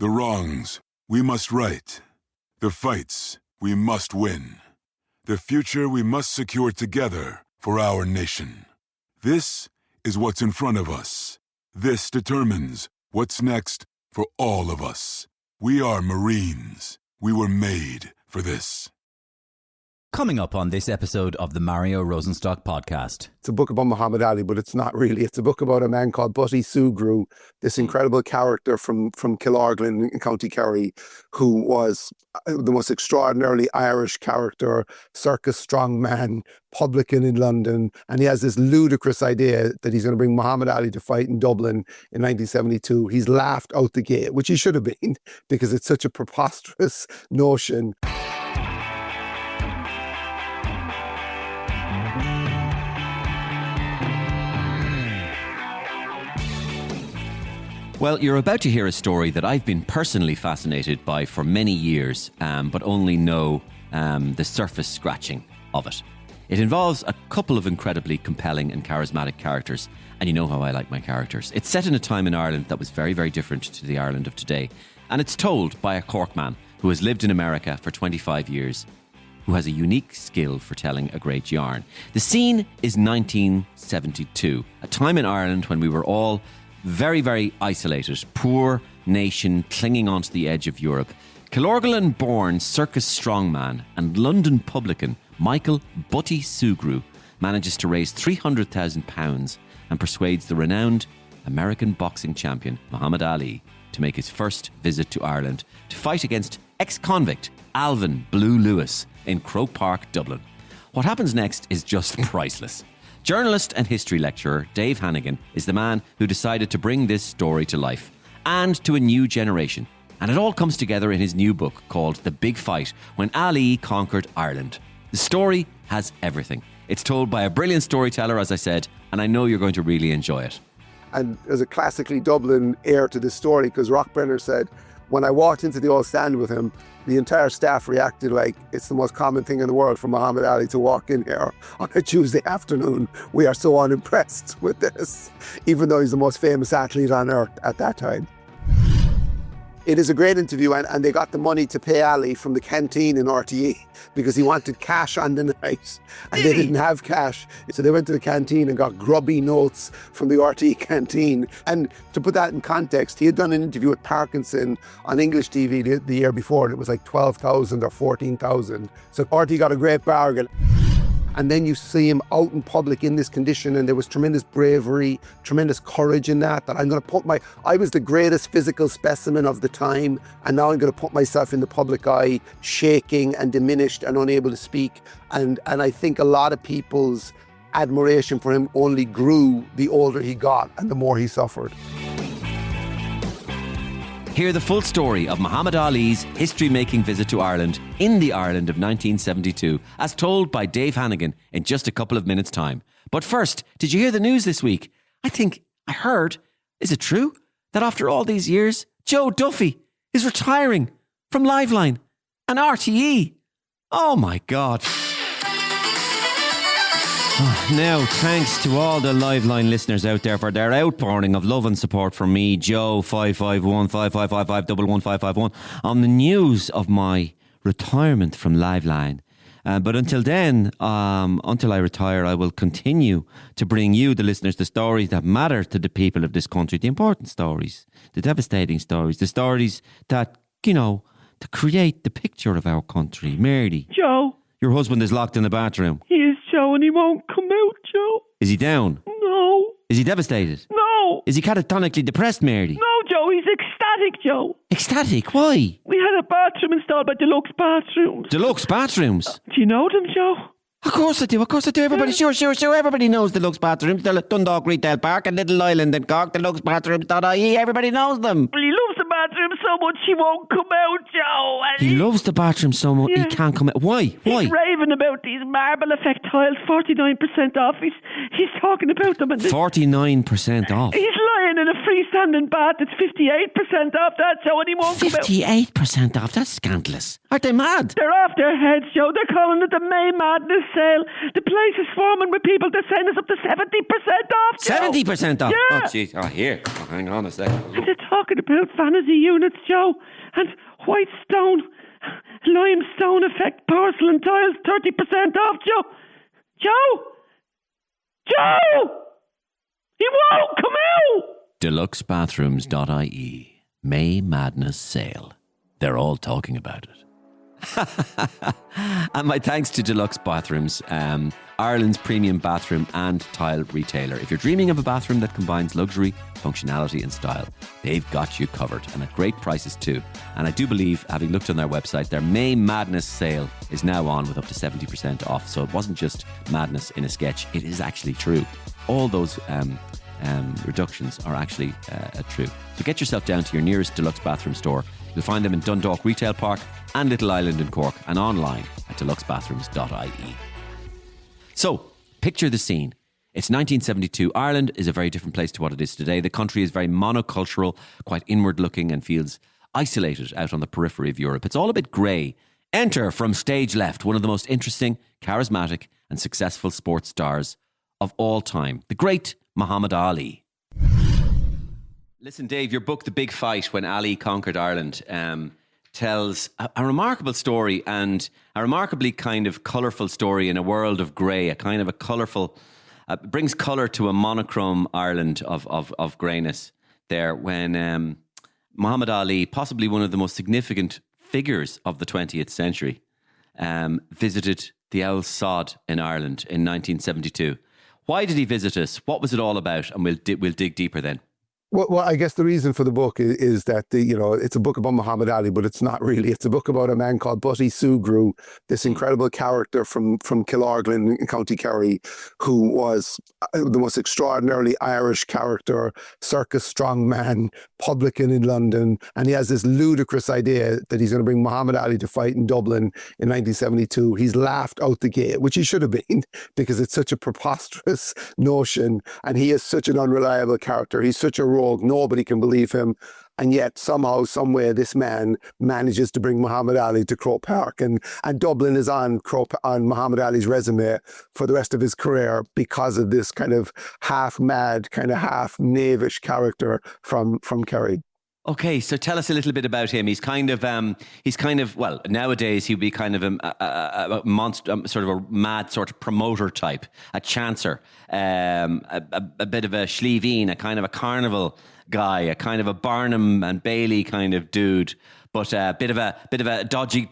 The wrongs we must right. The fights we must win. The future we must secure together for our nation. This is what's in front of us. This determines what's next for all of us. We are Marines. We were made for this. Coming up on this episode of the Mario Rosenstock podcast. It's a book about Muhammad Ali, but it's not really. It's a book about a man called Butty Sugru, this incredible character from Killorglin in County Kerry, who was the most extraordinarily Irish character, circus strongman, publican in London. And he has this ludicrous idea that he's going to bring Muhammad Ali to fight in Dublin in 1972. He's laughed out the gate, which he should have been, because it's such a preposterous notion. Well, you're about to hear a story that I've been personally fascinated by for many years, but only know the surface scratching of it. It involves a couple of incredibly compelling and charismatic characters, and you know how I like my characters. It's set in a time in Ireland that was very, very different to the Ireland of today, and it's told by a Cork man who has lived in America for 25 years, who has a unique skill for telling a great yarn. The scene is 1972, a time in Ireland when we were all very, very isolated, poor nation clinging onto the edge of Europe. Killorglin-born circus strongman and London publican Michael Butty Sugru manages to raise £300,000 and persuades the renowned American boxing champion Muhammad Ali to make his first visit to Ireland to fight against ex-convict Alvin Blue Lewis in Croke Park, Dublin. What happens next is just priceless. Journalist and history lecturer Dave Hannigan is the man who decided to bring this story to life and to a new generation. And it all comes together in his new book called The Big Fight, When Ali Conquered Ireland. The story has everything. It's told by a brilliant storyteller, as I said, and I know you're going to really enjoy it. And there's a classically Dublin air to this story, because Rockbrenner said, when I walked into the old stand with him, the entire staff reacted like it's the most common thing in the world for Muhammad Ali to walk in here on a Tuesday afternoon. We are so unimpressed with this, even though he's the most famous athlete on earth at that time. It is a great interview, and they got the money to pay Ali from the canteen in RTE because he wanted cash on the night and they didn't have cash. So they went to the canteen and got grubby notes from the RTE canteen. And to put that in context, he had done an interview with Parkinson on English TV the year before, and it was like 12,000 or 14,000. So RTE got a great bargain. And then you see him out in public in this condition, and there was tremendous bravery, tremendous courage in that I'm going to I was the greatest physical specimen of the time, and now I'm going to put myself in the public eye, shaking and diminished and unable to speak. And I think a lot of people's admiration for him only grew the older he got and the more he suffered. Hear the full story of Muhammad Ali's history-making visit to Ireland in the Ireland of 1972, as told by Dave Hannigan in just a couple of minutes' time. But first, did you hear the news this week? I heard, is it true, that after all these years, Joe Duffy is retiring from Liveline and RTE? Oh my God. Now, thanks to all the Liveline listeners out there for their outpouring of love and support from me, Joe 551 5555 11551, on the news of my retirement from Liveline. But until then, until I retire, I will continue to bring you, the listeners, the stories that matter to the people of this country, the important stories, the devastating stories, the stories that, to create the picture of our country. Mary. Joe. Your husband is locked in the bathroom. He is, Joe, and he won't come out, Joe. Is he down? No. Is he devastated? No. Is he catatonically depressed, Mary? No, Joe, he's ecstatic, Joe. Ecstatic? Why? We had a bathroom installed by Deluxe Bathrooms. Deluxe Bathrooms? Do you know them, Joe? Of course I do. Everybody, sure. Everybody knows Deluxe Bathrooms. Dundalk Retail Park and Little Island and Cork, deluxebathrooms.ie. Everybody knows them. Well, he loves the bathroom so much he won't come out, Joe. And he loves the bathroom so much he can't come out. Why? He's raving about these marble effect tiles, 49% off. He's talking about them. And 49% off? He's lying. in a freestanding bath. It's 58% off that, Joe, and he won't come out. 58% off? That's scandalous. Aren't they mad? They're off their heads, Joe. They're calling it the May Madness sale. The place is swarming with people. They're saying it's up to 70% off, Joe. 70% off? Yeah. Oh, jeez. Oh, here. Oh, hang on a second. And they're talking about vanity units, Joe, and white stone, limestone effect porcelain tiles, 30% off, Joe. Joe! He won't come out! Deluxebathrooms.ie. May Madness Sale. They're all talking about it. And my thanks to Deluxe Bathrooms, Ireland's premium bathroom and tile retailer. If you're dreaming of a bathroom that combines luxury, functionality and style, they've got you covered, and at great prices too. And I do believe, having looked on their website, their May Madness sale is now on with up to 70% off. So it wasn't just madness in a sketch, it is actually true. All those reductions are actually true. So get yourself down to your nearest Deluxe bathroom store. You'll find them in Dundalk Retail Park and Little Island in Cork, and online at deluxebathrooms.ie. So, picture the scene. It's 1972. Ireland is a very different place to what it is today. The country is very monocultural, quite inward-looking, and feels isolated out on the periphery of Europe. It's all a bit grey. Enter, from stage left, one of the most interesting, charismatic and successful sports stars of all time, the great Muhammad Ali. Listen, Dave, your book, The Big Fight, When Ali Conquered Ireland, tells a remarkable story, and a remarkably kind of colourful story in a world of grey, a kind of a colourful, brings colour to a monochrome Ireland of greyness there, when Muhammad Ali, possibly one of the most significant figures of the 20th century, visited the El Sod in Ireland in 1972. Why did he visit us? What was it all about? And we'll dig deeper then. Well, I guess the reason for the book is that it's a book about Muhammad Ali, but it's not really. It's a book about a man called Butty Sugru, this incredible character from Killorglin in County Kerry, who was the most extraordinarily Irish character, circus strongman, publican in London, and he has this ludicrous idea that he's going to bring Muhammad Ali to fight in Dublin in 1972. He's laughed out the gate, which he should have been, because it's such a preposterous notion, and he is such an unreliable character. He's such a rogue. Nobody can believe him. And yet somehow, somewhere, this man manages to bring Muhammad Ali to Croke Park. And Dublin is on Muhammad Ali's resume for the rest of his career because of this kind of half-mad, kind of half-knavish character from Kerry. Okay, so tell us a little bit about him. He's kind of well, nowadays he'd be kind of a monster, sort of a mad sort of promoter type, a chancer, a bit of a Schlieveen, a kind of a carnival guy, a kind of a Barnum and Bailey kind of dude, but a bit of a dodgy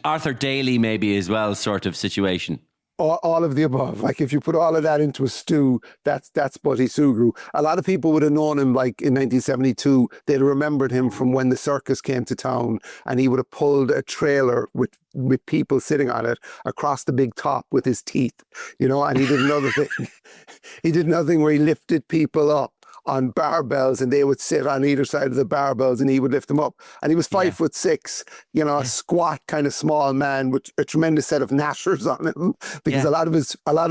Arthur Daly maybe as well sort of situation. All of the above. Like, if you put all of that into a stew, that's Butty Sugru. A lot of people would have known him, like, in 1972. They'd remembered him from when the circus came to town, and he would have pulled a trailer with people sitting on it across the big top with his teeth, and he did another thing. He did another thing where he lifted people up on barbells, and they would sit on either side of the barbells, and he would lift them up. And he was 5'6", a squat kind of small man with a tremendous set of gnashers on him, because a lot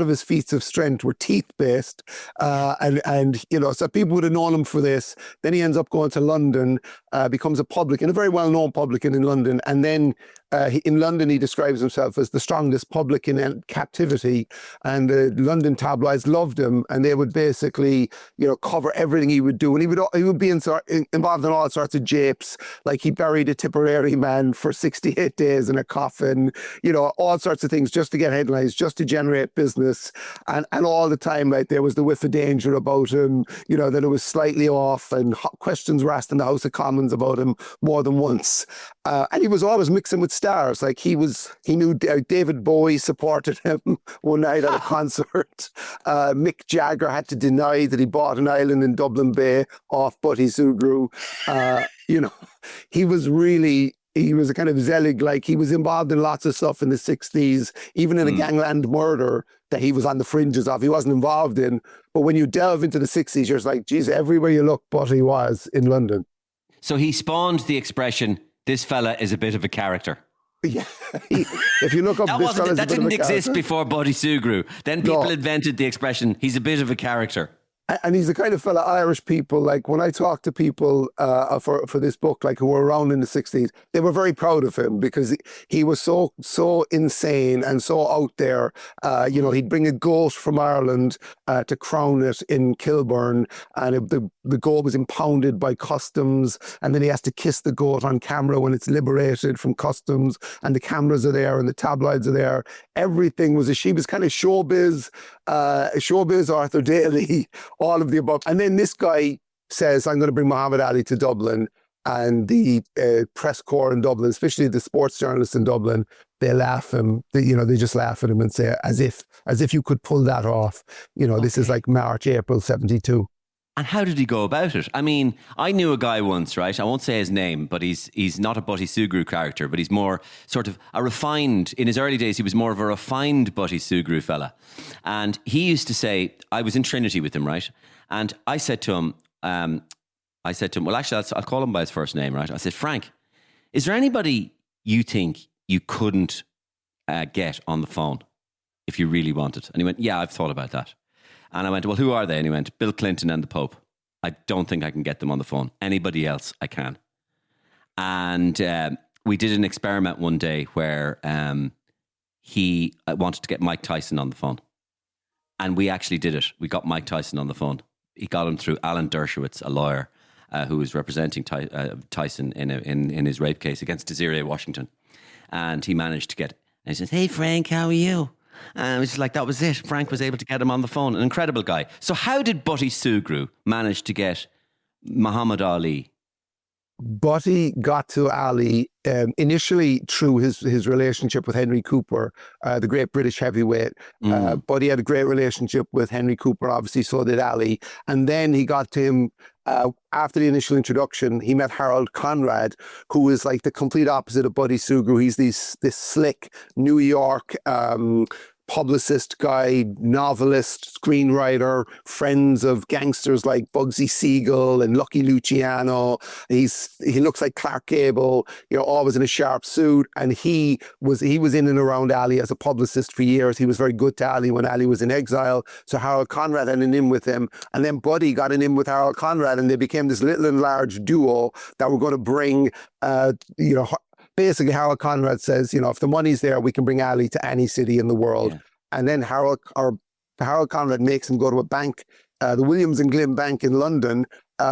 of his feats of strength were teeth based. And so people would have known him for this. Then he ends up going to London, becomes a publican, a very well known publican in London, and then in London, he describes himself as the strongest publican in captivity, and the London tabloids loved him, and they would basically, cover everything he would do, and he would be involved in all sorts of japes. Like, he buried a Tipperary man for 68 days in a coffin, all sorts of things just to get headlines, just to generate business, and all the time, like, there was the whiff of danger about him, that it was slightly off, and questions were asked in the House of Commons about him more than once, and he was always mixing with stars. Like, he knew David Bowie supported him one night at a concert. Mick Jagger had to deny that he bought an island in Dublin Bay off Butty Sugru. He was a kind of zealot. Like, he was involved in lots of stuff in the 60s, even in a gangland murder that he was on the fringes of. He wasn't involved in. But when you delve into the 60s, you're like, geez, everywhere you look, Butty was in London. So he spawned the expression, "This fella is a bit of a character." Yeah, if you look up, that didn't exist before Butty Sugru. Then people invented the expression, "He's a bit of a character." And he's the kind of fella Irish people, like when I talk to people for this book, like who were around in the 60s, they were very proud of him because he was so insane and so out there. He'd bring a goat from Ireland to crown it in Kilburn, and the goat was impounded by customs, and then he has to kiss the goat on camera when it's liberated from customs, and the cameras are there and the tabloids are there. Everything was she was kind of showbiz Arthur Daly, all of the above. And then this guy says, I'm going to bring Muhammad Ali to Dublin. And the press corps in Dublin, especially the sports journalists in Dublin, they laugh him. They just laugh at him and say, as if you could pull that off. This is like March, April 72. And how did he go about it? I mean, I knew a guy once, right? I won't say his name, but he's not a Butty Sugru character, but he's more sort of in his early days, he was more of a refined Butty Sugru fella. And he used to say, I was in Trinity with him, right? And I said to him, well, actually, I'll call him by his first name, right? I said, Frank, is there anybody you think you couldn't get on the phone if you really wanted? And he went, yeah, I've thought about that. And I went, well, who are they? And he went, Bill Clinton and the Pope. I don't think I can get them on the phone. Anybody else, I can. And we did an experiment one day where he wanted to get Mike Tyson on the phone. And we actually did it. We got Mike Tyson on the phone. He got him through Alan Dershowitz, a lawyer who was representing Tyson in his rape case against Desiree Washington. And he managed to and he says, hey, Frank, how are you? And it was just like, that was it. Frank was able to get him on the phone. An incredible guy. So how did Butty Sugru manage to get Muhammad Ali? Butty got to Ali initially through his relationship with Henry Cooper, the great British heavyweight. Butty had a great relationship with Henry Cooper, obviously, so did Ali. And then he got to him after the initial introduction. He met Harold Conrad, who is like the complete opposite of Butty Sugru. He's this slick New York publicist guy, novelist, screenwriter, friends of gangsters like Bugsy Siegel and Lucky Luciano. He looks like Clark Gable, always in a sharp suit. And he was in and around Ali as a publicist for years. He was very good to Ali when Ali was in exile. So Harold Conrad had an in with him. And then Butty got an in with Harold Conrad, and they became this little and large duo that were going to bring, basically, Harold Conrad says, if the money's there, we can bring Ali to any city in the world. Yeah. And then Harold Conrad makes him go to a bank, the Williams and Glyn Bank in London,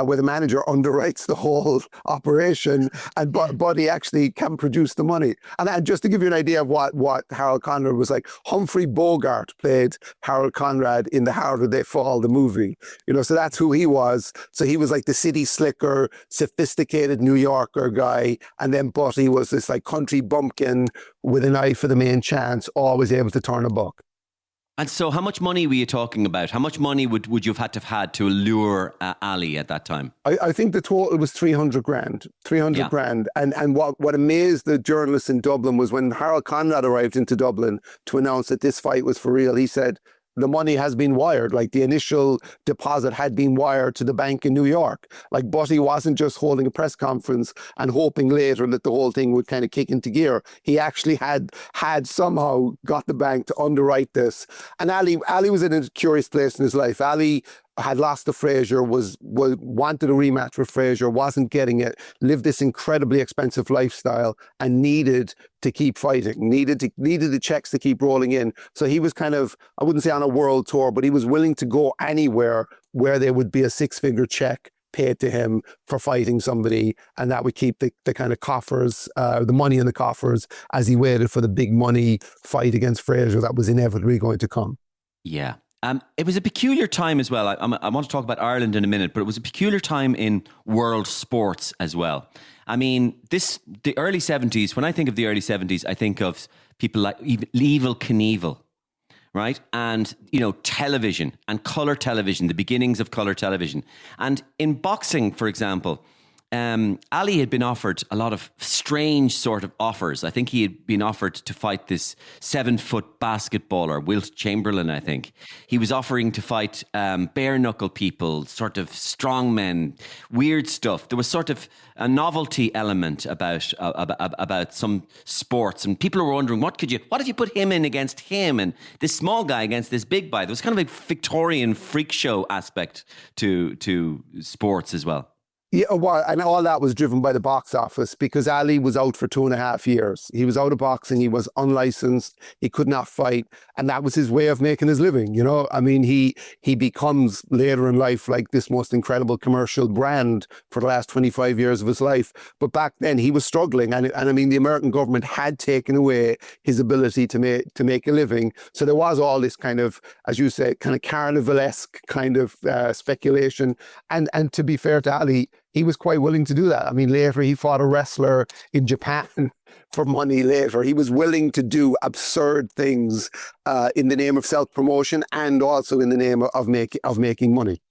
where the manager underwrites the whole operation, and Butty actually can produce the money. And just to give you an idea of what Harold Conrad was like, Humphrey Bogart played Harold Conrad in The Harder They Fall, the movie. So that's who he was. So he was like the city slicker, sophisticated New Yorker guy, and then Butty was this like country bumpkin with an eye for the main chance, always able to turn a buck. And so how much money were you talking about? How much money would you have had to lure Ali at that time? I think the total was 300 grand. And what amazed the journalists in Dublin was when Harold Conrad arrived into Dublin to announce that this fight was for real, he said, the money has been wired. Like the initial deposit had been wired to the bank in New York. Like Butty wasn't just holding a press conference and hoping later that the whole thing would kind of kick into gear. He actually had somehow got the bank to underwrite this. And Ali was in a curious place in his life. Ali had lost to Frazier, wanted a rematch with Frazier, wasn't getting it, lived this incredibly expensive lifestyle, and needed to keep fighting, needed the checks to keep rolling in. So he was kind of, I wouldn't say on a world tour, but he was willing to go anywhere where there would be a six-figure check paid to him for fighting somebody, and that would keep the kind of coffers, the money in the coffers, as he waited for the big money fight against Frazier that was inevitably going to come. Yeah. It was a peculiar time as well. I want to talk about Ireland in a minute, but it was a peculiar time in world sports as well. I mean, the early 70s, when I think of the early 70s, I think of people like Evel Knievel, right? And, television and colour television, the beginnings of colour television. And in boxing, for example, Ali had been offered a lot of strange sort of offers. I think he had been offered to fight this 7-foot basketballer, Wilt Chamberlain, I think. He was offering to fight bare knuckle people, sort of strongmen, weird stuff. There was sort of a novelty element about some sports, and people were wondering, what if you put him in against him, and this small guy against this big guy? There was kind of a Victorian freak show aspect to sports as well. Yeah, well, and all that was driven by the box office because Ali was out for 2.5 years. He was out of boxing. He was unlicensed. He could not fight. And that was his way of making his living. You know, I mean, he becomes later in life like this most incredible commercial brand for the last 25 years of his life. But back then he was struggling. And I mean, the American government had taken away his ability to make a living. So there was all this kind of, as you say, kind of carnivalesque kind of speculation. And to be fair to Ali, he was quite willing to do that. I mean, later he fought a wrestler in Japan for money later. He was willing to do absurd things in the name of self-promotion and also in the name of making money.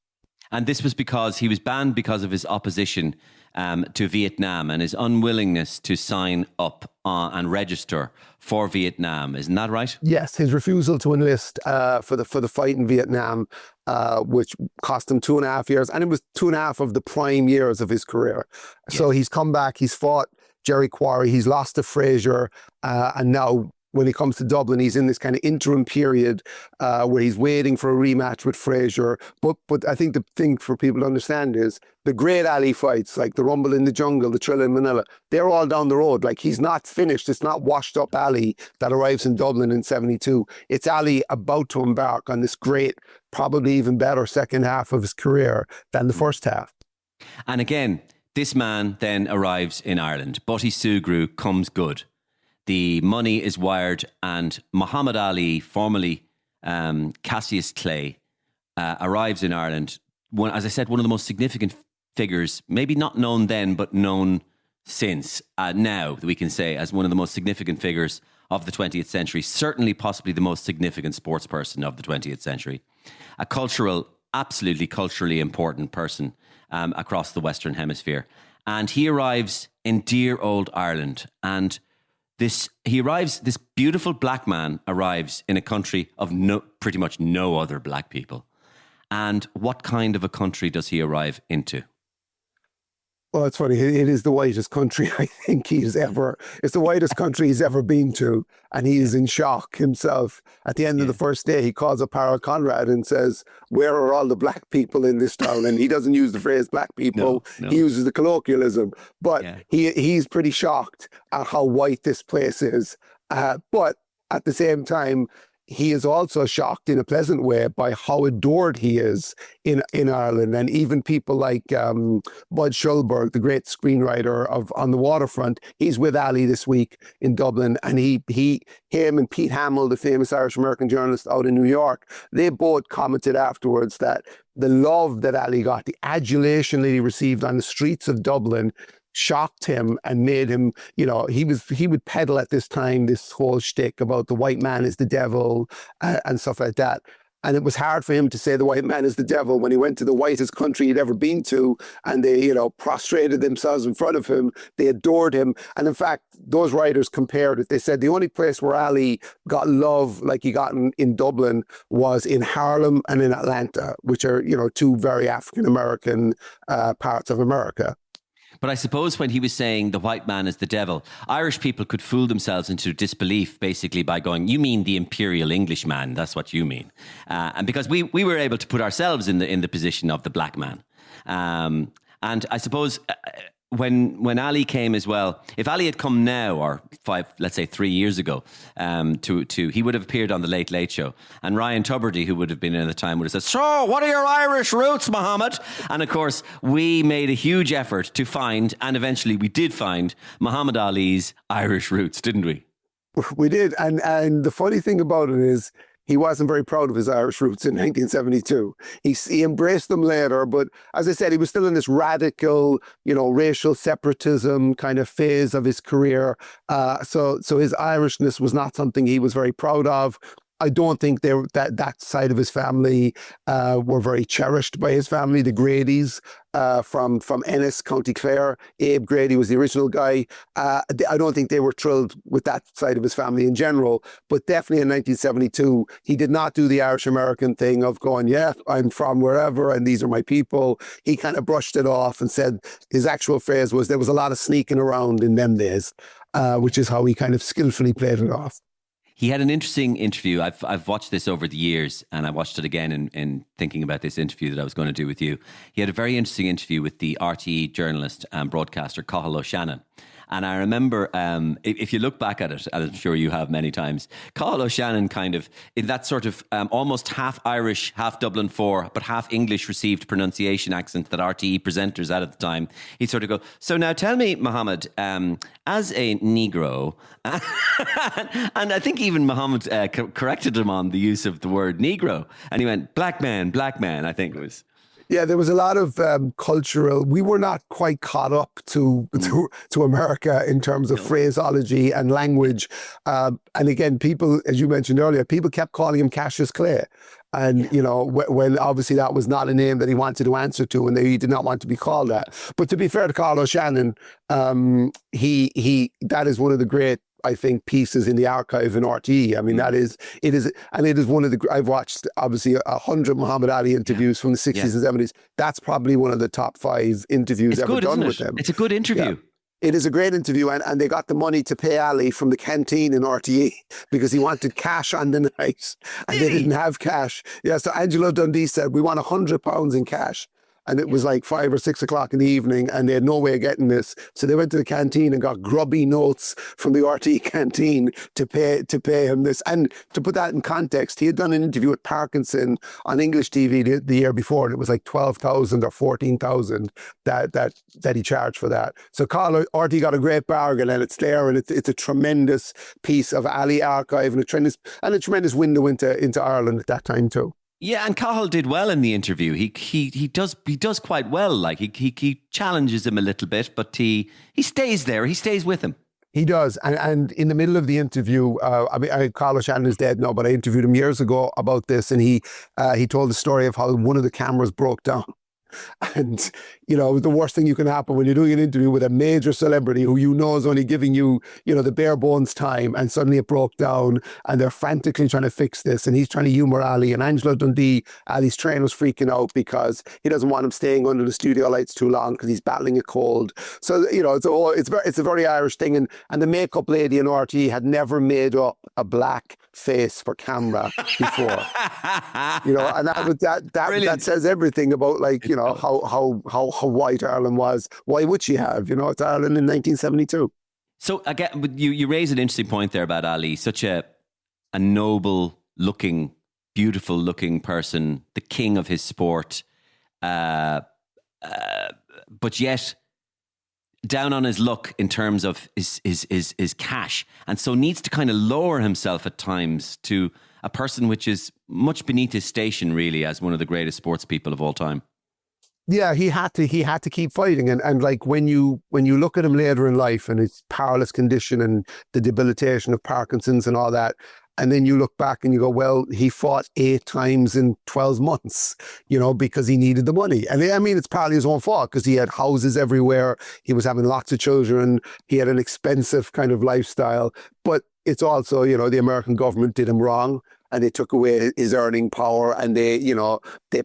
And this was because he was banned because of his opposition to Vietnam and his unwillingness to sign up and register for Vietnam. Isn't that right? Yes, his refusal to enlist for the fight in Vietnam, which cost him 2.5 years, and it was 2.5 of the prime years of his career. Yes. So he's come back, he's fought Jerry Quarry, he's lost to Frazier, and now when he comes to Dublin, he's in this kind of interim period where he's waiting for a rematch with Frazier. But I think the thing for people to understand is the great Ali fights, like the Rumble in the Jungle, the Trill in Manila, they're all down the road. Like, he's not finished. It's not washed up Ali that arrives in Dublin in 72. It's Ali about to embark on this great, probably even better second half of his career than the first half. And again, this man then arrives in Ireland. Butti Sugru comes good. The money is wired, and Muhammad Ali, formerly Cassius Clay, arrives in Ireland. As I said, one of the most significant figures, maybe not known then, but known since now, we can say, as one of the most significant figures of the 20th century, certainly possibly the most significant sports person of the 20th century. A absolutely culturally important person across the Western Hemisphere. And he arrives in dear old Ireland, and this beautiful black man arrives in a country of pretty much no other black people. And what kind of a country does he arrive into? Well, it's funny. It is the whitest country I think it's the whitest country he's ever been to. And he is in shock himself. At the end of the first day, he calls up Harold Conrad and says, "Where are all the black people in this town?" And he doesn't use the phrase black people. No. He uses the colloquialism. But he's pretty shocked at how white this place is. But at the same time, he is also shocked in a pleasant way by how adored he is in Ireland. And even people like Bud Schulberg, the great screenwriter of On the Waterfront, he's with Ali this week in Dublin. And him and Pete Hamill, the famous Irish-American journalist out in New York, they both commented afterwards that the love that Ali got, the adulation that he received on the streets of Dublin, shocked him and made him, he would peddle at this time this whole shtick about the white man is the devil and stuff like that. And it was hard for him to say the white man is the devil when he went to the whitest country he'd ever been to, and they, prostrated themselves in front of him. They adored him. And in fact, those writers compared it. They said the only place where Ali got love like he got in Dublin was in Harlem and in Atlanta, which are, two very African-American parts of America. But I suppose when he was saying the white man is the devil, Irish people could fool themselves into disbelief basically by going, "You mean the imperial Englishman? That's what you mean." And because we were able to put ourselves in the position of the black man. And I suppose when Ali came as well, if Ali had come now or 3 years ago, he would have appeared on the Late Late Show, and Ryan Tubridy, who would have been in at the time, would have said, "So, what are your Irish roots, Muhammad?" And of course, we made a huge effort to find, and eventually we did find, Muhammad Ali's Irish roots, didn't we? We did, and the funny thing about it is, he wasn't very proud of his Irish roots in 1972. He embraced them later, but as I said, he was still in this radical, racial separatism kind of phase of his career. So his Irishness was not something he was very proud of. I don't think that side of his family were very cherished by his family. The Grady's from Ennis, County Clare. Abe Grady was the original guy. I don't think they were thrilled with that side of his family in general, but definitely in 1972, he did not do the Irish-American thing of going, yeah, I'm from wherever and these are my people. He kind of brushed it off and said his actual phrase was there was a lot of sneaking around in them days, which is how he kind of skillfully played it off. He had an interesting interview. I've watched this over the years, and I watched it again in thinking about this interview that I was going to do with you. He had a very interesting interview with the RTE journalist and broadcaster Cathal O'Shannon. And I remember, if you look back at it, and I'm sure you have many times, Cathal O'Shannon kind of, in that sort of almost half Irish, half Dublin 4, but half English received pronunciation accent that RTE presenters had at the time, he'd sort of go, so now tell me, Mohammed, as a Negro, and I think even Mohammed corrected him on the use of the word Negro, and he went, black man, I think it was. Yeah, there was a lot of cultural. We were not quite caught up to America in terms of phraseology and language. And again, people, as you mentioned earlier, people kept calling him Cassius Clay. And, you know, when obviously that was not a name that he wanted to answer to and he did not want to be called that. But to be fair to Cathal O'Shannon, that is one of the great, I think, pieces in the archive in RTE. I mean, it is one of the, I've watched obviously 100 Muhammad Ali interviews from the 60s and 70s. That's probably one of the top 5 interviews ever done with him. It's a good interview. Yeah. It is a great interview, and they got the money to pay Ali from the canteen in RTE because he wanted cash on the night, and they didn't have cash. Yeah, so Angelo Dundee said, we want £100 in cash. And it was like 5 or 6 o'clock in the evening and they had no way of getting this. So they went to the canteen and got grubby notes from the RT canteen to pay him this. And to put that in context, he had done an interview with Parkinson on English TV the year before, and it was like 12,000 or 14,000 that he charged for that. So RT got a great bargain, and it's there, and it's a tremendous piece of Ali archive and a tremendous window into Ireland at that time too. Yeah, and Cathal did well in the interview. He does quite well. Like he challenges him a little bit, but he stays there. He stays with him. He does, and in the middle of the interview, Cathal O'Shannon is dead now, but I interviewed him years ago about this, and he told the story of how one of the cameras broke down. And, you know, it was the worst thing you can happen when you're doing an interview with a major celebrity who you know is only giving you, you know, the bare bones time, and suddenly it broke down and they're frantically trying to fix this, and he's trying to humour Ali, and Angelo Dundee, Ali's trainer, was freaking out because he doesn't want him staying under the studio lights too long because he's battling a cold. So, you know, it's a very Irish thing, and the makeup lady in RT had never made up a black face for camera before. You know, and that says everything about, like, you know, how white Ireland was. Why would she have? You know, it's Ireland in 1972. So again, you raise an interesting point there about Ali, such a noble looking, beautiful looking person, the king of his sport, but yet down on his luck in terms of his cash, and so needs to kind of lower himself at times to a person which is much beneath his station, really, as one of the greatest sports people of all time. Yeah, he had to keep fighting, and like when you look at him later in life and his powerless condition and the debilitation of Parkinson's and all that, and then you look back and you go, well, he fought 8 times in 12 months, you know, because he needed the money. And I mean, it's partly his own fault because he had houses everywhere. He was having lots of children. He had an expensive kind of lifestyle. But it's also, you know, the American government did him wrong, and they took away his earning power, and they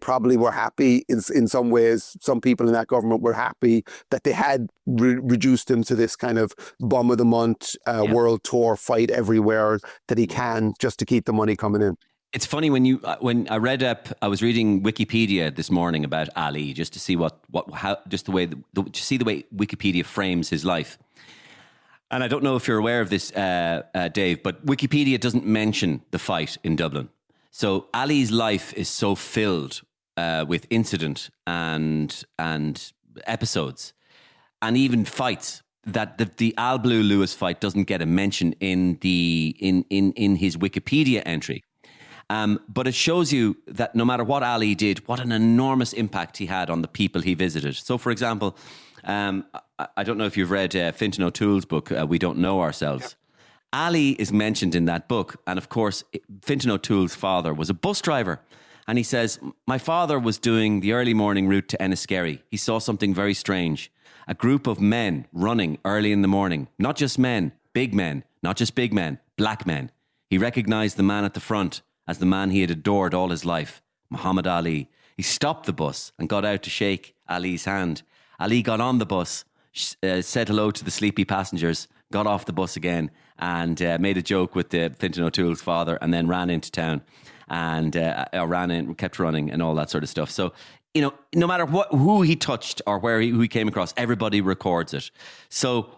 probably were happy in some ways. Some people in that government were happy that they had reduced him to this kind of bum of the month world tour fight everywhere that he can, just to keep the money coming in. It's funny when I read up, I was reading Wikipedia this morning about Ali, just to see to see the way Wikipedia frames his life. And I don't know if you're aware of this, Dave, but Wikipedia doesn't mention the fight in Dublin. So Ali's life is so filled with incident and episodes and even fights that the Al Blue Lewis fight doesn't get a mention in his Wikipedia entry. But it shows you that no matter what Ali did, what an enormous impact he had on the people he visited. So, for example, I don't know if you've read Fintan O'Toole's book, We Don't Know Ourselves. Ali is mentioned in that book. And of course, Fintan O'Toole's father was a bus driver. And he says, my father was doing the early morning route to Enniskerry. He saw something very strange. A group of men running early in the morning. Not just men, not just big men, black men. He recognised the man at the front as the man he had adored all his life, Muhammad Ali. He stopped the bus and got out to shake Ali's hand. Ali got on the bus, said hello to the sleepy passengers, got off the bus again and made a joke with Fintan O'Toole's father and then ran into town and kept running and all that sort of stuff. So, you know, no matter who he touched or who he came across, everybody records it. So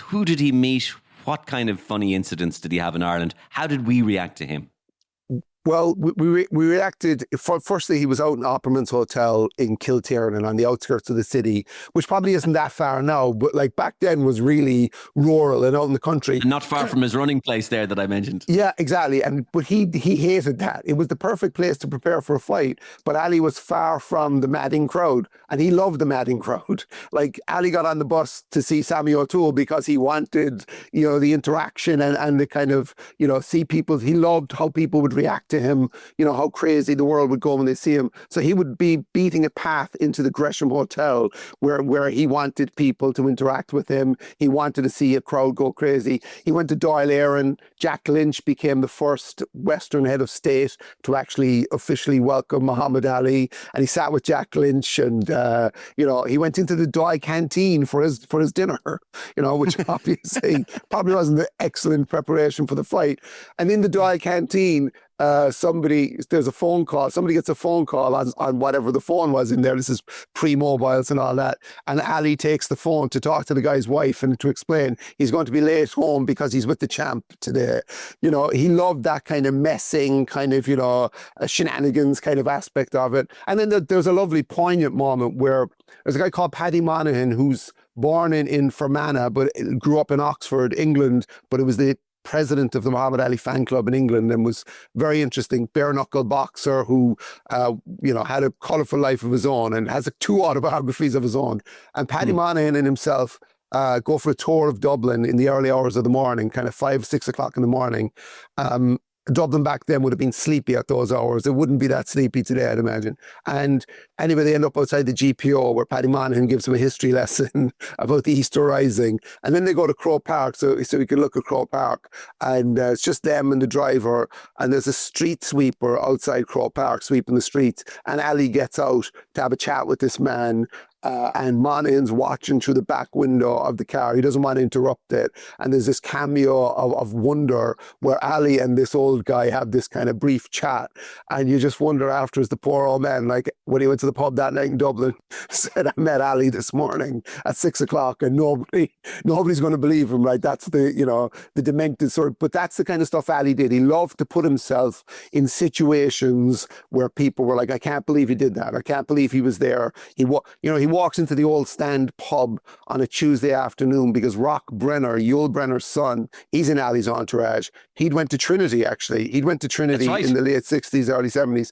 who did he meet? What kind of funny incidents did he have in Ireland? How did we react to him? Well, we reacted. Firstly, he was out in Opperman's Hotel in Kiltiernan on the outskirts of the city, which probably isn't that far now, but like back then was really rural and out in the country. And not far from his running place there that I mentioned. Yeah, exactly. But he hated that. It was the perfect place to prepare for a fight. But Ali was far from the madding crowd, and he loved the madding crowd. Like Ali got on the bus to see Sammy O'Toole because he wanted, you know, the interaction and the kind of, you know, see people. He loved how people would react to him, you know, how crazy the world would go when they see him. So he would be beating a path into the Gresham Hotel where he wanted people to interact with him. He wanted to see a crowd go crazy. He went to Dáil Éireann. Jack Lynch became the first Western head of state to actually officially welcome Muhammad Ali. And he sat with Jack Lynch and, you know, he went into the Dáil canteen for his dinner, you know, which obviously probably wasn't an excellent preparation for the fight. And in the Dáil canteen, there's a phone call. Somebody gets a phone call on whatever the phone was in there. This is pre-mobiles and all that. And Ali takes the phone to talk to the guy's wife and to explain he's going to be late home because he's with the champ today. You know, he loved that kind of messing, kind of, you know, shenanigans kind of aspect of it. And then there's a lovely poignant moment where there's a guy called Paddy Monaghan who's born in Fermanagh, but grew up in Oxford, England, but it was the president of the Muhammad Ali fan club in England and was very interesting bare knuckle boxer who you know, had a colourful life of his own and has 2 autobiographies of his own. And Paddy Monaghan and himself go for a tour of Dublin in the early hours of the morning, kind of 5-6 o'clock in the morning. Dublin back then would have been sleepy at those hours. It wouldn't be that sleepy today, I'd imagine. And anyway, they end up outside the GPO where Paddy Monaghan gives them a history lesson about the Easter Rising. And then they go to Croke Park, so we can look at Croke Park. And it's just them and the driver. And there's a street sweeper outside Croke Park sweeping the streets. And Ali gets out to have a chat with this man. And Monaghan's watching through the back window of the car. He doesn't want to interrupt it. And there's this cameo of wonder where Ali and this old guy have this kind of brief chat. And you just wonder after, as the poor old man, like when he went to the pub that night in Dublin, said, I met Ali this morning at 6 o'clock and nobody's going to believe him, right? That's the, you know, the demented sort. But that's the kind of stuff Ali did. He loved to put himself in situations where people were like, I can't believe he did that. I can't believe he was there. He walks into the Old Stand pub on a Tuesday afternoon because Rock Brenner, Yul Brenner's son, he's in Ali's entourage. He'd went to Trinity, actually. He'd went to Trinity in the late 60s, early 70s.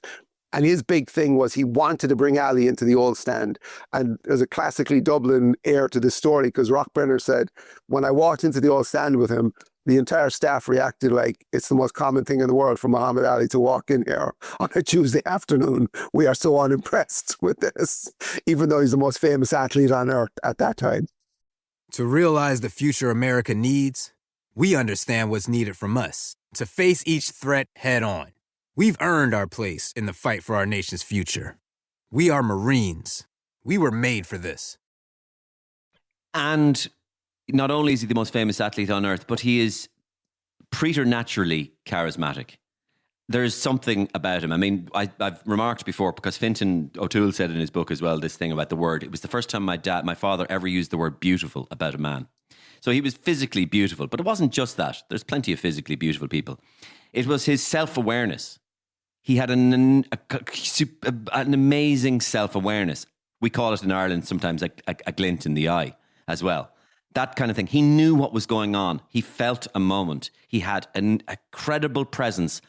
And his big thing was he wanted to bring Ali into the Old Stand. And there's a classically Dublin air to this story because Rock Brenner said, when I walked into the Old Stand with him, the entire staff reacted like it's the most common thing in the world for Muhammad Ali to walk in here on a Tuesday afternoon. We are so unimpressed with this, even though he's the most famous athlete on earth at that time. To realize the future America needs, we understand what's needed from us to face each threat head on. We've earned our place in the fight for our nation's future. We are Marines. We were made for this. And not only is he the most famous athlete on earth, but he is preternaturally charismatic. There's something about him. I mean, I've remarked before, because Fintan O'Toole said in his book as well, this thing about the word. It was the first time my father ever used the word beautiful about a man. So he was physically beautiful, but it wasn't just that. There's plenty of physically beautiful people. It was his self-awareness. He had an amazing self-awareness. We call it in Ireland sometimes a glint in the eye as well. That kind of thing. He knew what was going on. He felt a moment. He had a credible presence.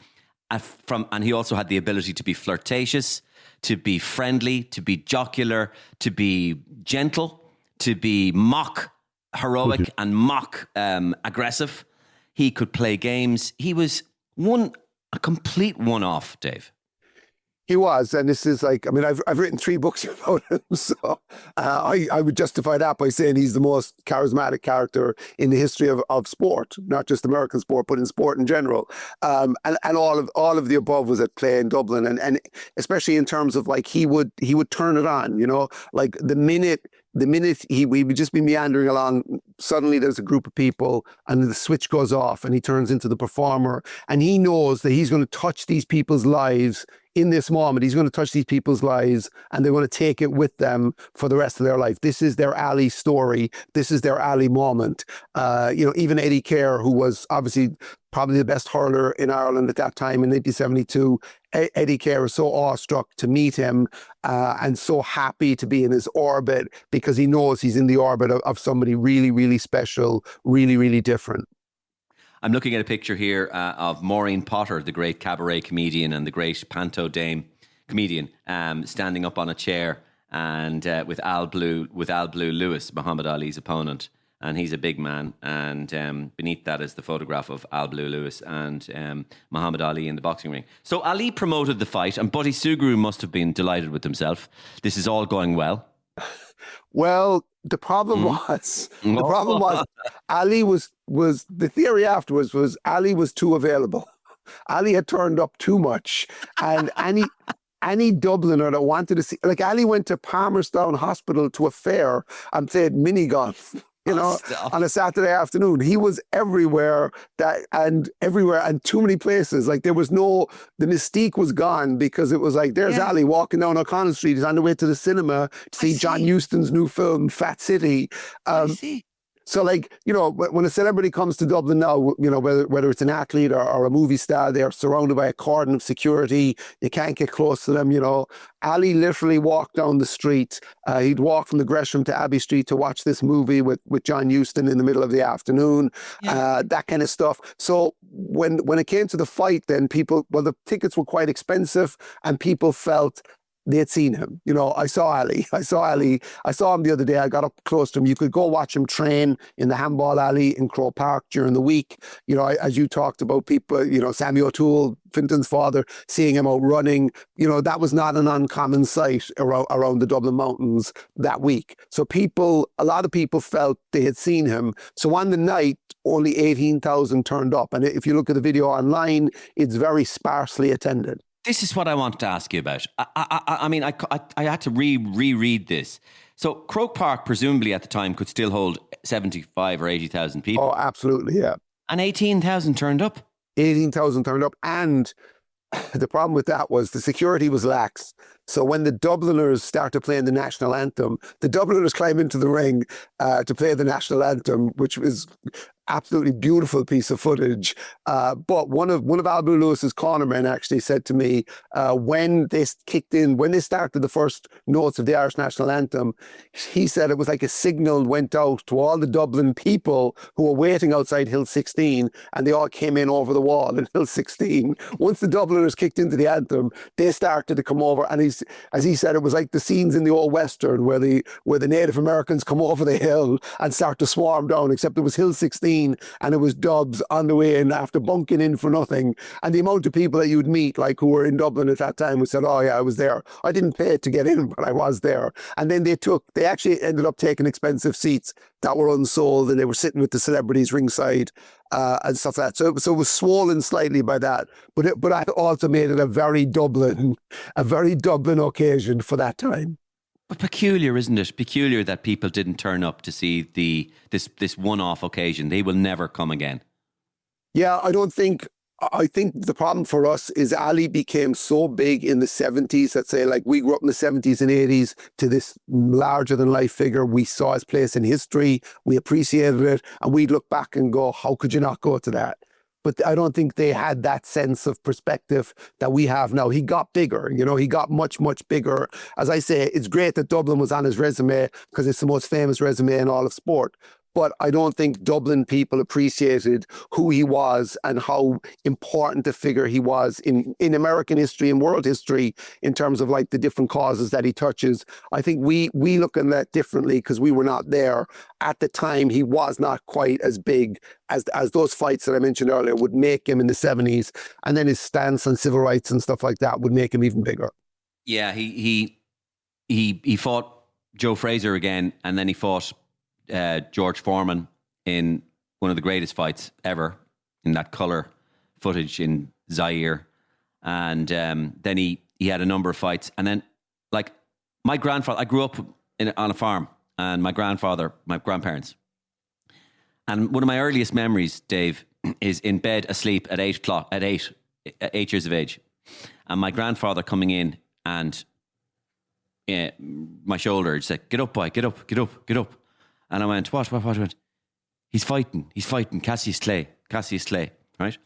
And he also had the ability to be flirtatious, to be friendly, to be jocular, to be gentle, to be mock heroic and mock aggressive. He could play games. He was a complete one-off, Dave. He was, and this is like, I mean, I've written 3 books about him, so I would justify that by saying he's the most charismatic character in the history of sport, not just American sport, but in sport in general. And all of the above was at play in Dublin, and especially in terms of like he would turn it on, you know, like the minute we would just be meandering along, suddenly there's a group of people and the switch goes off and he turns into the performer, and he knows that he's going to touch these people's lives in this moment. He's going to touch these people's lives and they're going to take it with them for the rest of their life. This is their Ali story. This is their Ali moment. You know, even Eddie Kerr, who was obviously probably the best hurler in Ireland at that time in 1972, Eddie Kerr was so awestruck to meet him and so happy to be in his orbit because he knows he's in the orbit of somebody really, really special, really, really different. I'm looking at a picture here of Maureen Potter, the great cabaret comedian and the great panto dame comedian, standing up on a chair and with Al Blue Lewis, Muhammad Ali's opponent. And he's a big man. And beneath that is the photograph of Al Blue Lewis and Muhammad Ali in the boxing ring. So Ali promoted the fight, and Buddy Sugru must have been delighted with himself. This is all going well. Well, the problem was Ali was the theory afterwards was Ali was too available. Ali had turned up too much, and any Dubliner that wanted to see, like Ali went to Palmerstown Hospital to a fair and played mini golf. You know, on a Saturday afternoon, he was everywhere and too many places. Like the mystique was gone because it was like, there's Ali walking down O'Connell Street. He's on the way to the cinema to see John Huston's new film, Fat City. So like, you know, when a celebrity comes to Dublin now, you know, whether it's an athlete or a movie star, they're surrounded by a cordon of security. You can't get close to them, you know. Ali literally walked down the street. He'd walk from the Gresham to Abbey Street to watch this movie with John Huston in the middle of the afternoon, that kind of stuff. So when it came to the fight, then the tickets were quite expensive and people felt they had seen him. You know, I saw Ali. I saw him the other day. I got up close to him. You could go watch him train in the handball alley in Croke Park during the week. You know, as you talked about people, you know, Sammy O'Toole, Finton's father, seeing him out running, you know, that was not an uncommon sight around the Dublin mountains that week. So a lot of people felt they had seen him. So on the night, only 18,000 turned up. And if you look at the video online, it's very sparsely attended. This is what I wanted to ask you about. I mean, I had to reread this. So Croke Park, presumably at the time, could still hold 75 or 80,000 people. Oh, absolutely, yeah. And 18,000 turned up? 18,000 turned up. And the problem with that was the security was lax. So when the Dubliners started playing the national anthem, the Dubliners climb into the ring to play the national anthem, which was absolutely beautiful piece of footage. But one of Al Blue Lewis's cornermen actually said to me, when they started the first notes of the Irish national anthem, he said it was like a signal went out to all the Dublin people who were waiting outside Hill 16, and they all came in over the wall in Hill 16. Once the Dubliners kicked into the anthem, they started to come over, and as he said, it was like the scenes in the old Western where the Native Americans come over the hill and start to swarm down, except it was Hill 16 and it was Dubs on the way in after bunking in for nothing. And the amount of people that you'd meet, like who were in Dublin at that time, who said, oh yeah, I was there. I didn't pay to get in, but I was there. And then they actually ended up taking expensive seats that were unsold, and they were sitting with the celebrities ringside and stuff like that. So it was swollen slightly by that, but I also made it a very Dublin occasion for that time. But peculiar, isn't it? Peculiar that people didn't turn up to see this one-off occasion. They will never come again. Yeah, I think the problem for us is Ali became so big in the 70s. Let's say, like, we grew up in the 70s and 80s to this larger than life figure. We saw his place in history. We appreciated it. And we'd look back and go, how could you not go to that? But I don't think they had that sense of perspective that we have now. He got bigger, you know, he got much, much bigger. As I say, it's great that Dublin was on his resume because it's the most famous resume in all of sport. but I don't think Dublin people appreciated who he was and how important a figure he was in American history and world history in terms of like the different causes that he touches. I think we look at that differently because we were not there. At the time, he was not quite as big as those fights that I mentioned earlier would make him in the 70s. And then his stance on civil rights and stuff like that would make him even bigger. Yeah, he fought Joe Fraser again, and then he fought George Foreman in one of the greatest fights ever in that colour footage in Zaire. And then he had a number of fights. And then, like, my grandfather, I grew up on a farm, and my grandparents. And one of my earliest memories, Dave, is in bed asleep at 8 years of age. And my grandfather coming in and my shoulder just said, "Get up, boy, get up, get up, get up." And I went, what? I went, he's fighting Cassius Clay, right?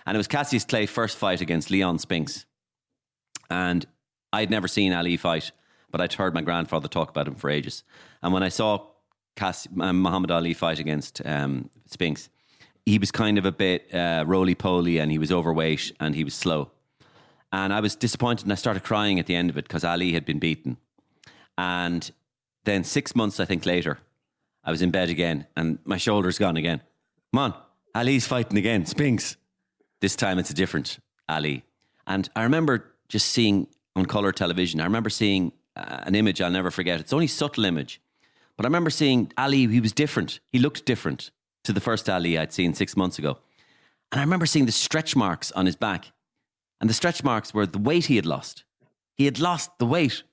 And it was Cassius Clay's first fight against Leon Spinks. And I'd never seen Ali fight, but I'd heard my grandfather talk about him for ages. And when I saw Muhammad Ali fight against Spinks, he was kind of a bit roly-poly, and he was overweight, and he was slow. And I was disappointed, and I started crying at the end of it because Ali had been beaten. And then 6 months, I think, later, I was in bed again, and my shoulder's gone again. Come on, Ali's fighting again, Spinks. This time it's a different Ali. And I remember just seeing on colour television, I remember seeing an image I'll never forget. It's only a subtle image. But I remember seeing Ali, he was different. He looked different to the first Ali I'd seen 6 months ago. And I remember seeing the stretch marks on his back. And the stretch marks were the weight he had lost. He had lost the weight.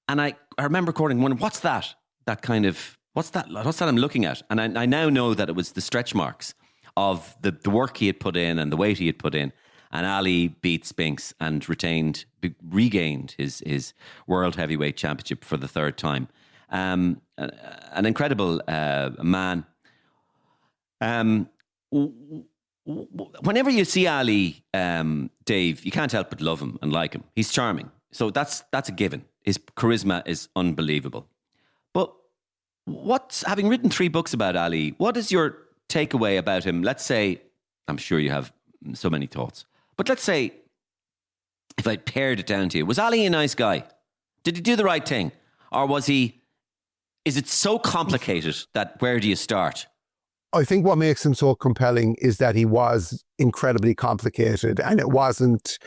And I remember recording, wondering, what's that? That kind of, what's that I'm looking at? And I now know that it was the stretch marks of the work he had put in and the weight he had put in. And Ali beat Spinks and regained his World Heavyweight Championship for the third time. An incredible man. Whenever you see Ali, Dave, you can't help but love him and like him. He's charming. So that's a given. His charisma is unbelievable. But having written 3 books about Ali, what is your takeaway about him? Let's say, I'm sure you have so many thoughts, but let's say if I pared it down to you, was Ali a nice guy? Did he do the right thing? Or is it so complicated that where do you start? I think what makes him so compelling is that he was incredibly complicated, and it wasn't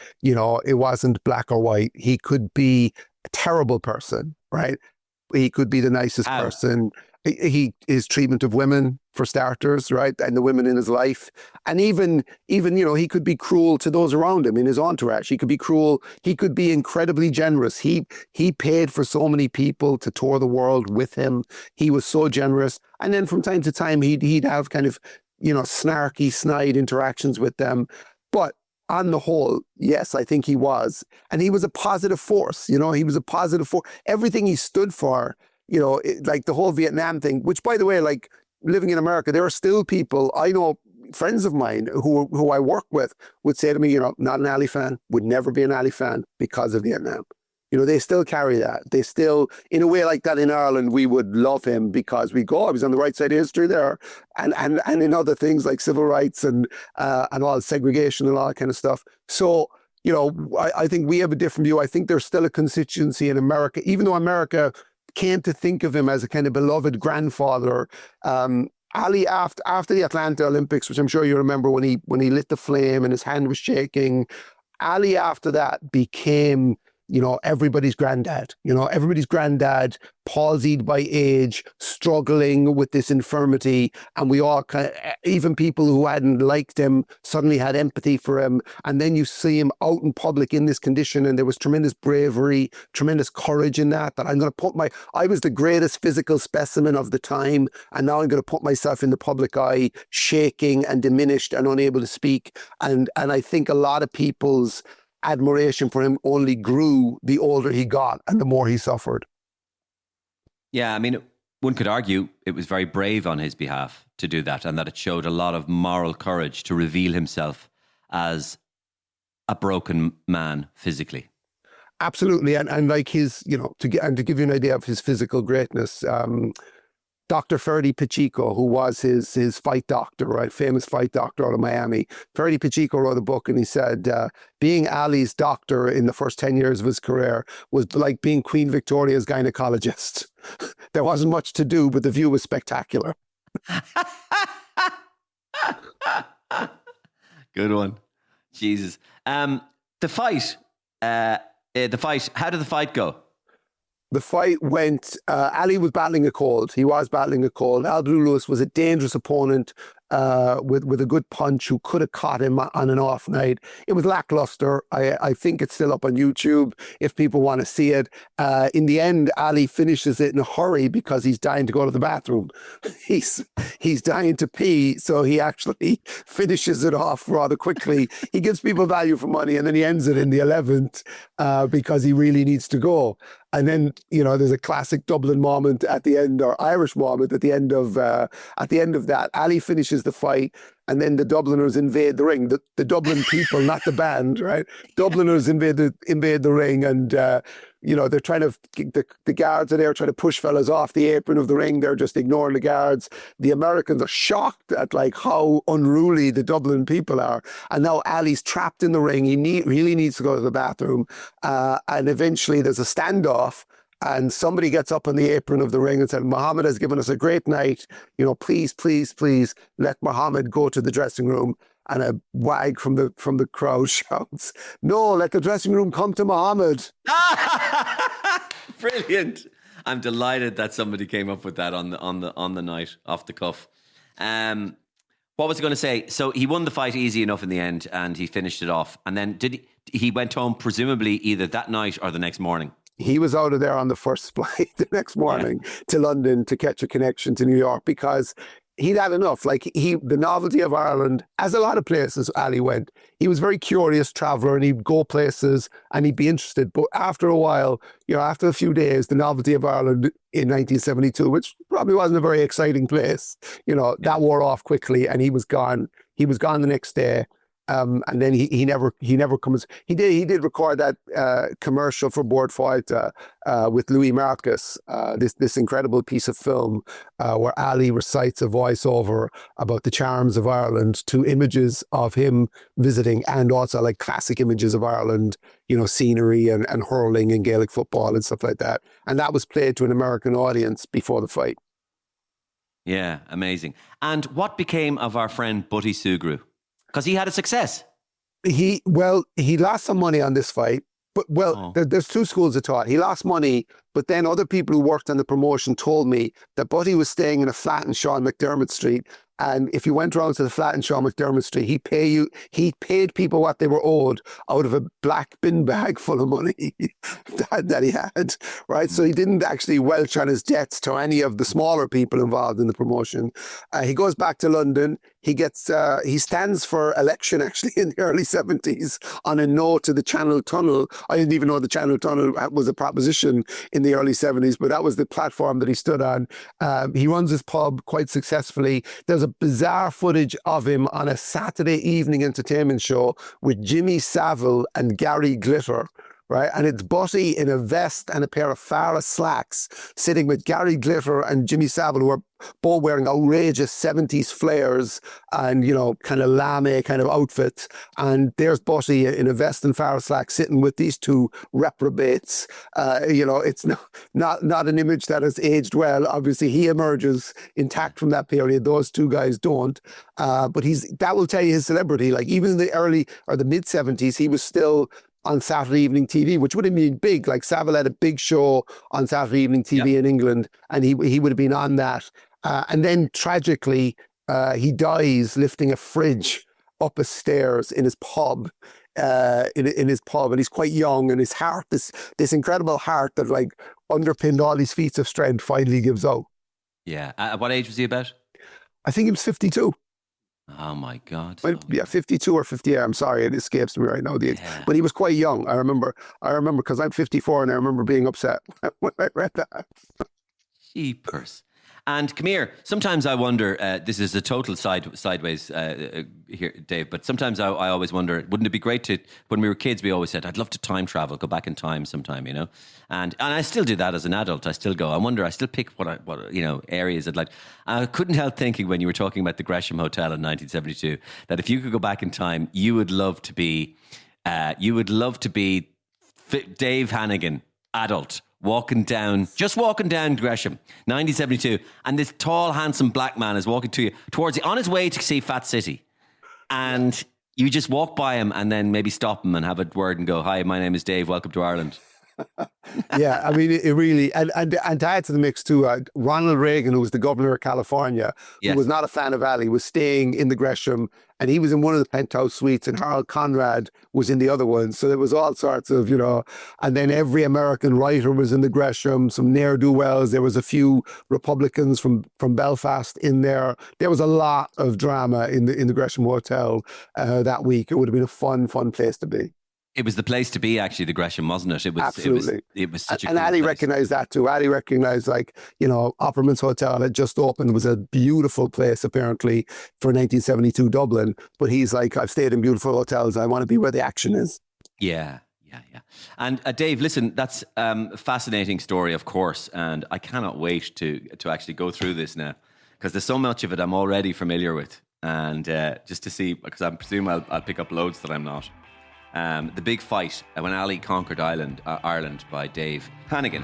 black or white. He could be a terrible person, right? He could be the nicest person. His treatment of women, for starters, right? And the women in his life. And even, he could be cruel to those around him in his entourage. He could be cruel. He could be incredibly generous. He paid for so many people to tour the world with him. He was so generous. And then from time to time, he'd have kind of, snarky, snide interactions with them. But on the whole, yes, I think he was. And he was a positive force. He was a positive force. Everything he stood for, like the whole Vietnam thing, which, by the way, like living in America, there are still people, I know friends of mine who I work with would say to me, not an Ali fan, would never be an Ali fan because of Vietnam. They still carry that. They still, in a way like that in Ireland, we would love him because I was on the right side of history there. And in other things like civil rights and all segregation and all that kind of stuff. So, I think we have a different view. I think there's still a constituency in America, even though America came to think of him as a kind of beloved grandfather. Ali, after the Atlanta Olympics, which I'm sure you remember when he lit the flame and his hand was shaking, Ali after that became everybody's granddad, palsied by age, struggling with this infirmity. And we all even people who hadn't liked him suddenly had empathy for him. And then you see him out in public in this condition. And there was tremendous bravery, tremendous courage in that I was the greatest physical specimen of the time. And now I'm going to put myself in the public eye, shaking and diminished and unable to speak. And I think a lot of people's admiration for him only grew the older he got and the more he suffered. Yeah, I mean, one could argue it was very brave on his behalf to do that, and that it showed a lot of moral courage to reveal himself as a broken man physically. Absolutely. And like his, to give you an idea of his physical greatness, Dr. Ferdy Pacheco, who was his fight doctor, right? Famous fight doctor out of Miami. Ferdy Pacheco wrote a book and he said, being Ali's doctor in the first 10 years of his career was like being Queen Victoria's gynecologist. There wasn't much to do, but the view was spectacular. Good one. Jesus. The fight, how did the fight go? The fight went, Ali was battling a cold. He was battling a cold. Al Blue Lewis was a dangerous opponent with a good punch who could have caught him on an off night. It was lackluster. I think it's still up on YouTube if people want to see it. In the end, Ali finishes it in a hurry because he's dying to go to the bathroom. He's dying to pee, so he actually finishes it off rather quickly. He gives people value for money, and then he ends it in the 11th because he really needs to go. And then, there's a classic Dublin moment at the end, or Irish moment at the end of that. Ali finishes the fight, and then the Dubliners invade the ring. The Dublin people, not the band, right? Dubliners invade the ring, and they're trying to. The guards are there trying to push fellas off the apron of the ring. They're just ignoring the guards. The Americans are shocked at how unruly the Dublin people are. And now Ali's trapped in the ring. He really needs to go to the bathroom, and eventually there's a standoff. And somebody gets up on the apron of the ring and said, Muhammad has given us a great night. Please, please, please let Muhammad go to the dressing room. And a wag from the crowd shouts, no, let the dressing room come to Muhammad. Brilliant. I'm delighted that somebody came up with that on the night, off the cuff. What was I going to say? So he won the fight easy enough in the end, and he finished it off. And then he went home presumably either that night or the next morning? He was out of there on the first flight the next morning to London to catch a connection to New York because he'd had enough. The novelty of Ireland, as a lot of places Ali went, he was a very curious traveller and he'd go places and he'd be interested. But after a while, after a few days, the novelty of Ireland in 1972, which probably wasn't a very exciting place, that wore off quickly and he was gone. He was gone the next day. And then he never comes. He did record that commercial for Board Fight with Louis Marcus, this incredible piece of film where Ali recites a voiceover about the charms of Ireland to images of him visiting, and also classic images of Ireland, scenery and hurling and Gaelic football and stuff like that. And that was played to an American audience before the fight. Yeah, amazing. And what became of our friend Buddy Sugru? Because he had a success. He lost some money on this fight, but there's two schools of thought. He lost money, but then other people who worked on the promotion told me that Buddy was staying in a flat in Sean McDermott Street. And if you went around to the flat in Sean McDermott Street, he paid people what they were owed out of a black bin bag full of money that he had, right? So he didn't actually welch on his debts to any of the smaller people involved in the promotion. He goes back to London. He stands for election actually in the early 70s on a no to the Channel Tunnel. I didn't even know the Channel Tunnel was a proposition in the early 70s, but that was the platform that he stood on. He runs his pub quite successfully. There's a bizarre footage of him on a Saturday evening entertainment show with Jimmy Savile and Gary Glitter, right? And it's Buddy in a vest and a pair of Farah slacks sitting with Gary Glitter and Jimmy Savile, who are both wearing outrageous 70s flares and, kind of lame kind of outfits. And there's Buddy in a vest and Farah slacks sitting with these two reprobates. It's not an image that has aged well. Obviously, he emerges intact from that period. Those two guys don't. But that will tell you his celebrity. Even in the early or the mid 70s, he was still on Saturday evening TV, which would have been big. Savile had a big show on Saturday evening TV in England, and he would have been on that. And then tragically, he dies lifting a fridge up a stairs in his pub. In his pub, and he's quite young, and his heart, this incredible heart that underpinned all these feats of strength, finally gives out. Yeah. At what age was he about? I think he was 52. Oh my God. Well, yeah, 52 or 58. I'm sorry, it escapes me right now, the age. But he was quite young. I remember because I'm 54 and I remember being upset when I read that. Jeepers. And come here, sometimes I wonder, this is a total sideways here, Dave, but sometimes I always wonder, wouldn't it be great to, when we were kids, we always said, I'd love to time travel, go back in time sometime, you know? And I still do that as an adult. I still go, I still pick what areas I'd like. I couldn't help thinking when you were talking about the Gresham Hotel in 1972, that if you could go back in time, you would love to be Dave Hannigan, adult, walking down Gresham, 1972, and this tall, handsome black man is walking to you on his way to see Fat City, and you just walk by him and then maybe stop him and have a word and go, "Hi, my name is Dave. Welcome to Ireland." Yeah, I mean, it really, and to add to the mix too, Ronald Reagan, who was the governor of California, Yes. who was not a fan of Ali, was staying in the Gresham, and he was in one of the penthouse suites, and Harold Conrad was in the other one. So there was all sorts of, and then every American writer was in the Gresham, some ne'er-do-wells. There was a few Republicans from Belfast in there. There was a lot of drama in the Gresham Hotel that week. It would have been a fun place to be. It was the place to be, actually, the Gresham, wasn't it? It was Absolutely. It was such a and cool Ali place. recognized that too. Ali recognized, Opperman's Hotel had just opened. It was a beautiful place, apparently, for 1972 Dublin. But he's like, I've stayed in beautiful hotels. I want to be where the action is. Yeah. And Dave, listen, that's a fascinating story, of course. And I cannot wait to actually go through this now, because there's so much of it I'm already familiar with. And just to see, because I presume I'll pick up loads that I'm not. The big fight when Ali conquered Ireland by Dave Hannigan.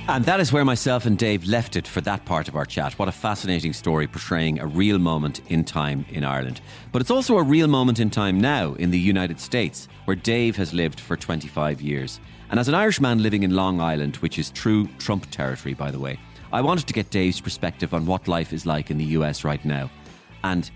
And that is where myself and Dave left it for that part of our chat. What a fascinating story portraying a real moment in time in Ireland. But it's also a real moment in time now in the United States, where Dave has lived for 25 years. And as an Irishman living in Long Island, which is true Trump territory, by the way, I wanted to get Dave's perspective on what life is like in the US right now. And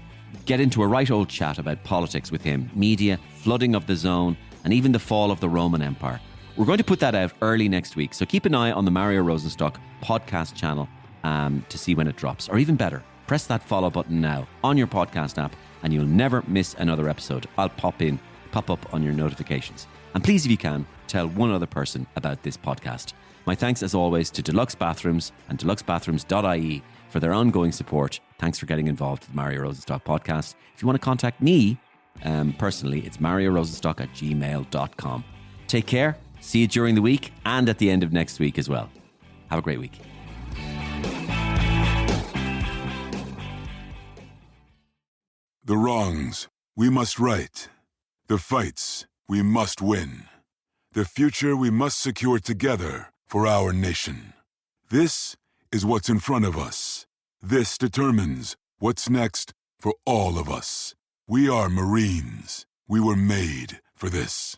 get into a right old chat about politics with him, media, flooding of the zone, and even the fall of the Roman Empire. We're going to put that out early next week, so keep an eye on the Mario Rosenstock podcast channel to see when it drops. Or even better, press that follow button now on your podcast app and you'll never miss another episode. I'll pop up on your notifications. And please, if you can, tell one other person about this podcast. My thanks, as always, to Deluxe Bathrooms and deluxebathrooms.ie for their ongoing support. Thanks for getting involved with the Mario Rosenstock podcast. If you want to contact me personally, it's mariorosenstock@gmail.com. Take care. See you during the week and at the end of next week as well. Have a great week. The wrongs we must right. The fights we must win. The future we must secure together for our nation. This is what's in front of us. This determines what's next for all of us. We are Marines. We were made for this.